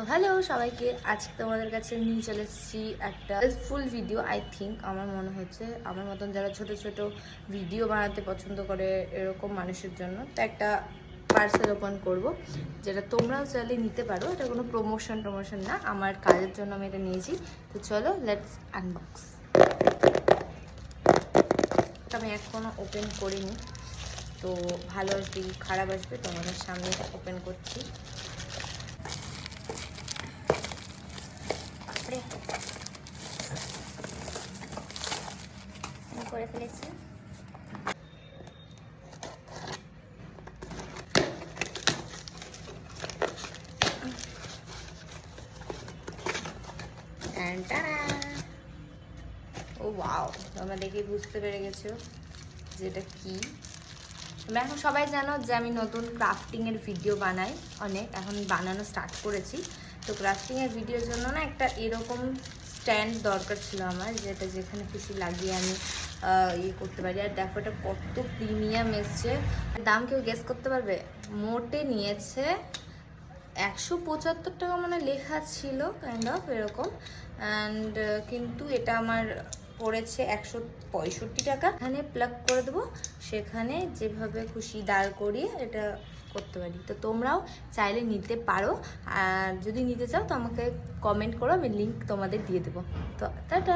Hello সবাইকে, আজকে তোমাদের কাছে নিয়ে চলে এসেছি একটা ফুল ভিডিও। আই থিঙ্ক আমার মনে হচ্ছে আমার মতন যারা ছোট ছোট ভিডিও বানাতে পছন্দ করে এরকম মানুষের জন্য তো একটা পার্সেল ওপেন করব, যেটা তোমরাও চাইলে নিতে পারো। এটা কোনো প্রমোশন না, আমার কাজের জন্য আমি এটা নিয়েছি। তো চলো লেটস আনবক্স। আমি এখনো ওপেন করিনি, তো ভালো আসবে কি খারাপ আসবে তোমাদের সামনে ওপেন করছি। করে ফেলেছি। ও ওয়াও, তোমরা দেখে বুঝতে পেরে গেছো যে এটা কি। তোমরা এখন সবাই জানো যে আমি নতুন ক্রাফটিংয়ের ভিডিও বানাই, অনেক এখন বানানো স্টার্ট করেছি। তো ক্রাফটিংয়ের ভিডিওর জন্য না একটা এরকম স্ট্যান্ড দরকার ছিল আমার, যেটা যেখানে খুশি লাগিয়ে আমি ইয়ে করতে পারি। আর দেখো এটা কত প্রিমিয়াম এসছে। দাম কেউ গেস করতে পারবে? মোটে নিয়েছে 175 টাকা মানে লেখা ছিল, কাইন্ড অফ এরকম। অ্যান্ড কিন্তু এটা আমার পড়েছে 165 টাকা। এখানে প্লাগ করে দেবো, সেখানে যেভাবে খুশি দাঁড় করিয়ে এটা করতে পারি। তো তোমরাও চাইলে নিতে পারো, আর যদি নিতে চাও তো আমাকে কমেন্ট করো, আমি লিঙ্ক তোমাদের দিয়ে দেবো। তো টাটা।